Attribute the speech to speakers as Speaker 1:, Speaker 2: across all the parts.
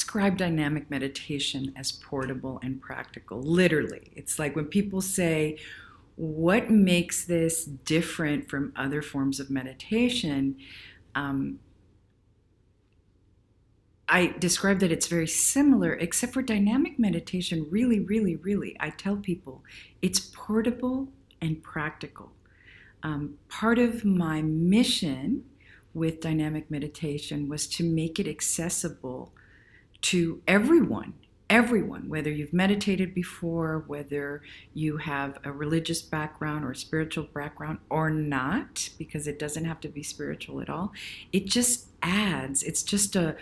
Speaker 1: describe dynamic meditation as portable and practical. Literally, it's like when people say, what makes this different from other forms of meditation? I describe that it's very similar, except for dynamic meditation, really, I tell people it's portable and practical. Part of my mission with dynamic meditation was to make it accessible to everyone, whether you've meditated before, whether you have a religious background or spiritual background or not, because it doesn't have to be spiritual at all. It just adds, it's just a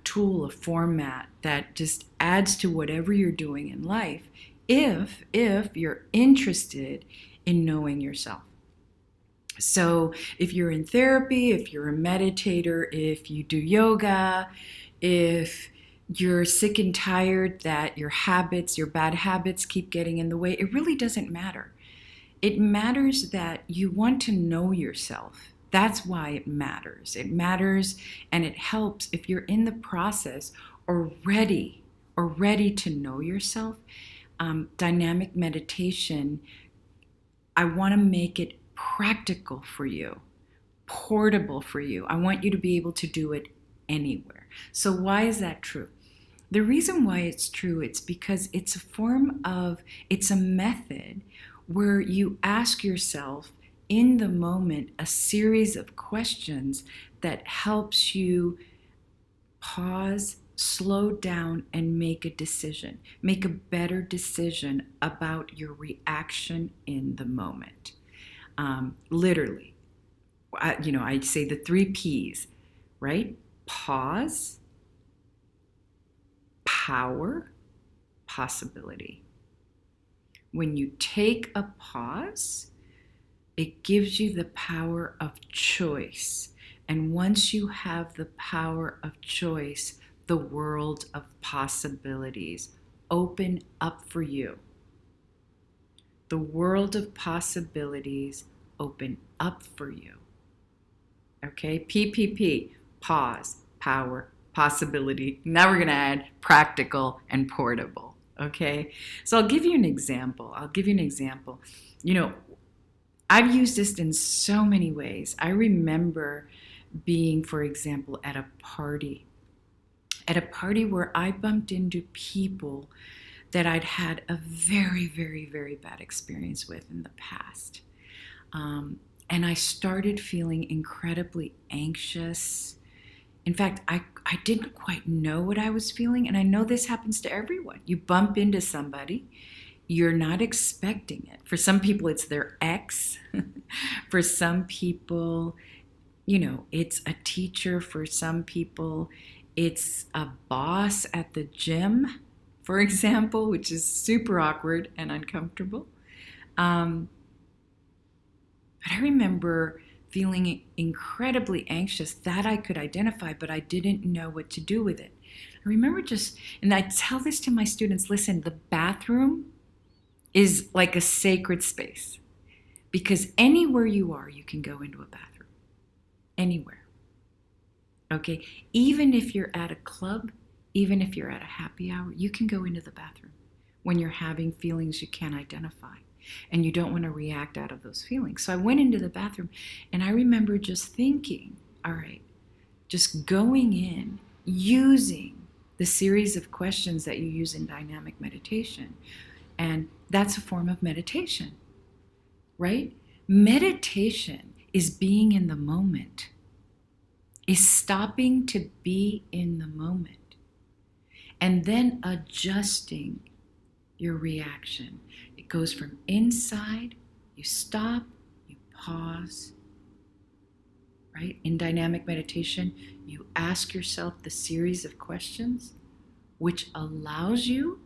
Speaker 1: tool, a format that just adds to whatever you're doing in life if you're interested in knowing yourself. So if you're in therapy, if you're a meditator, if you do yoga, if you're sick and tired that your bad habits keep getting in the way, it really doesn't matter. It matters that you want to know yourself. That's why it matters. It matters, and it helps if you're in the process or ready to know yourself. Dynamic meditation, I want to make it practical for you, portable for you. I want you to be able to do it anywhere. So why is that true? The reason why it's true, it's because it's a method where you ask yourself in the moment a series of questions that helps you pause, slow down, and make a decision. Make a better decision about your reaction in the moment. Literally, I say the 3 P's, right? Pause, power, possibility. When you take a pause, it gives you the power of choice. And once you have the power of choice, the world of possibilities open up for you. The world of possibilities open up for you. Okay, PPP, pause, power, possibility. Now we're going to add practical and portable. Okay, so I'll give you an example. I've used this in so many ways. I remember being, for example, at a party where I bumped into people that I'd had a very, very, very bad experience with in the past. And I started feeling incredibly anxious. In fact, I didn't quite know what I was feeling, and I know this happens to everyone. You bump into somebody, you're not expecting it. For some people, it's their ex. For some people, it's a teacher. For some people, it's a boss at the gym, for example, which is super awkward and uncomfortable. But I remember feeling incredibly anxious that I could identify, but I didn't know what to do with it. I remember and I tell this to my students, listen, the bathroom is like a sacred space, because anywhere you are, you can go into a bathroom. Anywhere. Okay? Even if you're at a club, even if you're at a happy hour, you can go into the bathroom when you're having feelings you can't identify and you don't want to react out of those feelings. So I went into the bathroom, and I remember just thinking, all right, just going in, using the series of questions that you use in dynamic meditation. And that's a form of meditation, right? Meditation is being in the moment, is stopping to be in the moment, and then adjusting your reaction. It goes from inside, you stop, you pause, right? In dynamic meditation, you ask yourself the series of questions, which allows you,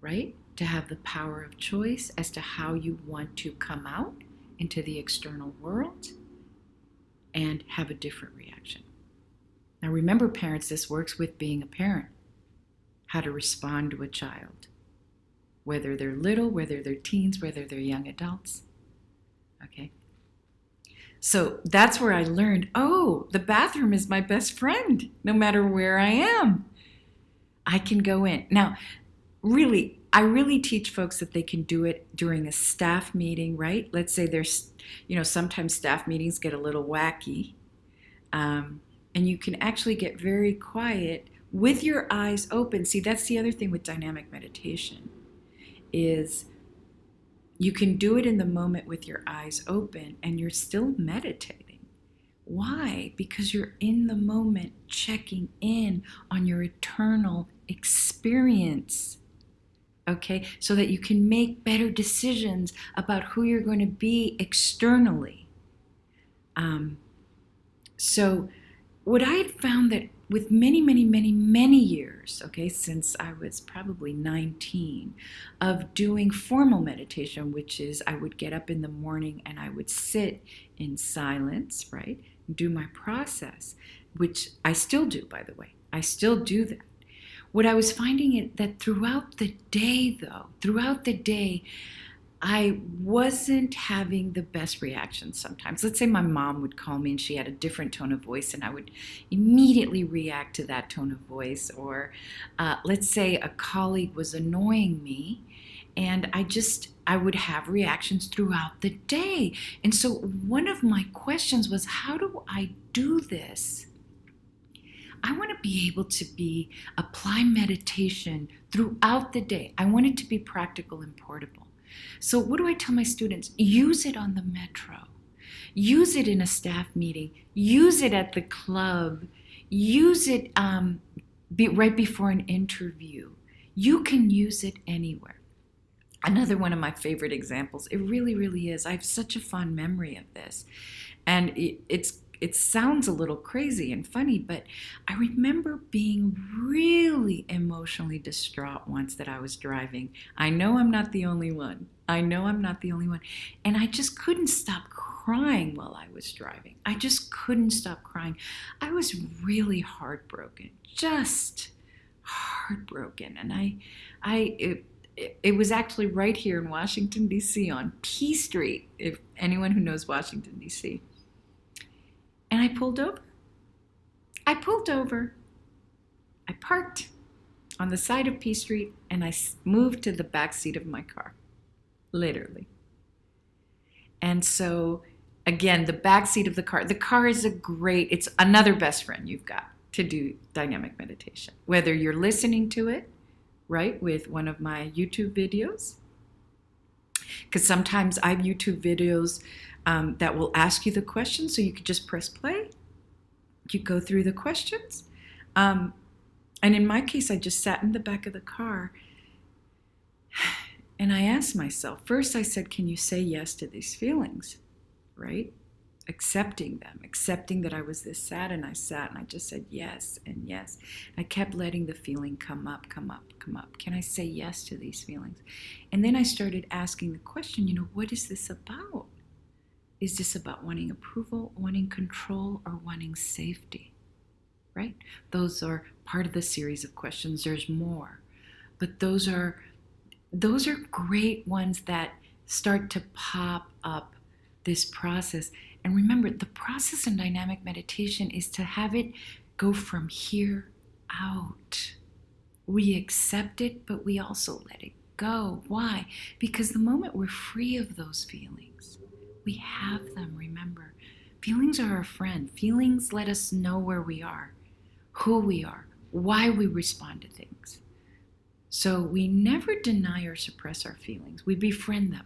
Speaker 1: right, to have the power of choice as to how you want to come out into the external world and have a different reaction. Now remember, parents, this works with being a parent. How to respond to a child, whether they're little, whether they're teens, whether they're young adults. Okay? So that's where I learned, the bathroom is my best friend, no matter where I am. I can go in. Now, really, I really teach folks that they can do it during a staff meeting, right? Let's say there's, sometimes staff meetings get a little wacky. And you can actually get very quiet with your eyes open. See, that's the other thing with dynamic meditation is you can do it in the moment with your eyes open and you're still meditating. Why? Because you're in the moment checking in on your eternal experience. Okay? So that you can make better decisions about who you're going to be externally. So what I had found that with many, many, many, many years, okay, since I was probably 19, of doing formal meditation, which is I would get up in the morning and I would sit in silence, right, and do my process, which I still do, by the way. I still do that. What I was finding is that throughout the day, I wasn't having the best reactions sometimes. Let's say my mom would call me and she had a different tone of voice and I would immediately react to that tone of voice. Or let's say a colleague was annoying me and I would have reactions throughout the day. And so one of my questions was, how do I do this? I want to be able to apply meditation throughout the day. I want it to be practical and portable. So what do I tell my students? Use it on the metro. Use it in a staff meeting. Use it at the club. Use it right before an interview. You can use it anywhere. Another one of my favorite examples, it really, really is. I have such a fond memory of this. And it sounds a little crazy and funny, but I remember being really emotionally distraught once that I was driving. I know I'm not the only one. And I just couldn't stop crying while I was driving. I just couldn't stop crying. I was really heartbroken, just heartbroken. And it was actually right here in Washington, D.C. on P Street, if anyone who knows Washington, D.C. And I pulled over. I parked on the side of P Street and I moved to the back seat of my car, literally. And so, again, the back seat of the car is it's another best friend you've got to do dynamic meditation. Whether you're listening to it, right, with one of my YouTube videos, because sometimes I have YouTube videos that will ask you the questions, so you could just press play. You go through the questions. And in my case, I just sat in the back of the car and I asked myself, first I said, can you say yes to these feelings, right? Accepting them, accepting that I was this sad, and I sat and I just said yes and yes. I kept letting the feeling come up. Can I say yes to these feelings? And then I started asking the question, what is this about? Is this about wanting approval, wanting control, or wanting safety? Right? Those are part of the series of questions. There's more. But those are great ones that start to pop up this process. And remember, the process in dynamic meditation is to have it go from here out. We accept it, but we also let it go. Why? Because the moment we're free of those feelings, we have them, remember. Feelings are our friend. Feelings let us know where we are, who we are, why we respond to things. So we never deny or suppress our feelings. We befriend them.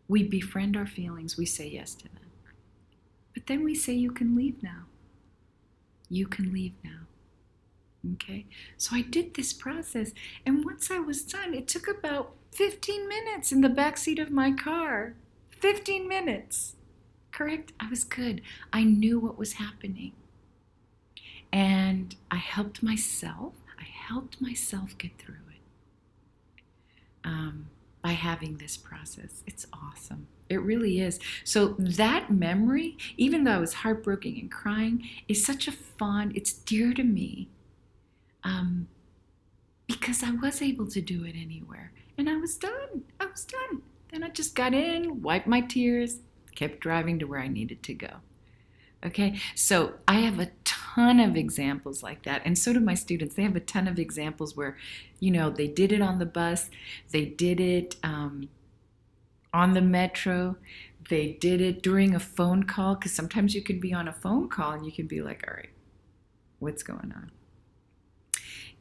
Speaker 1: We befriend our feelings. We say yes to them. But then we say, you can leave now. You can leave now. Okay? So I did this process. And once I was done, it took about 15 minutes in the backseat of my car. 15 minutes. Correct? I was good. I knew what was happening. And I helped myself get through it by having this process. It's awesome. It really is. So that memory, even though I was heartbroken and crying, is such a it's dear to me because I was able to do it anywhere. And I was done. Then I just got in, wiped my tears, kept driving to where I needed to go. Okay, so I have a ton ton of examples like that. And so do my students. They have a ton of examples where, they did it on the bus, they did it on the metro, they did it during a phone call, because sometimes you can be on a phone call and you can be like, all right, what's going on?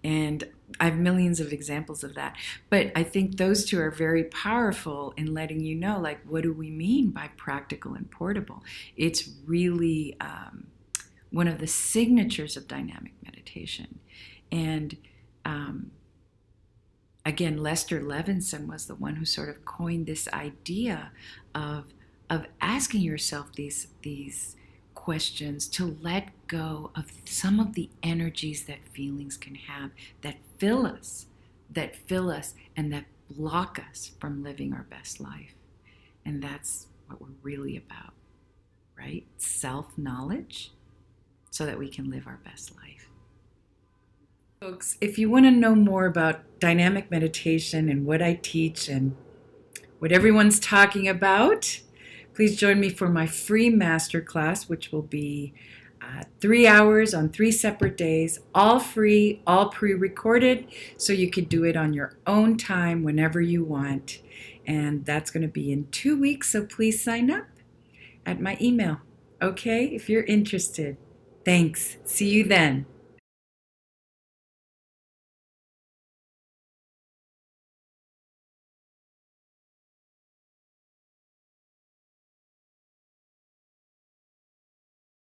Speaker 1: And I have millions of examples of that. But I think those two are very powerful in letting you know, like, what do we mean by practical and portable? It's really one of the signatures of dynamic meditation. And again, Lester Levinson was the one who sort of coined this idea of asking yourself these questions, to let go of some of the energies that feelings can have that fill us and that block us from living our best life. And that's what we're really about, right? Self-knowledge, so that we can live our best life. Folks, if you want to know more about dynamic meditation and what I teach and what everyone's talking about, please join me for my free masterclass, which will be 3 hours on 3 separate days, all free, all pre-recorded, so you could do it on your own time whenever you want. And that's going to be in 2 weeks, so please sign up at my email, okay, if you're interested. Thanks. See you then.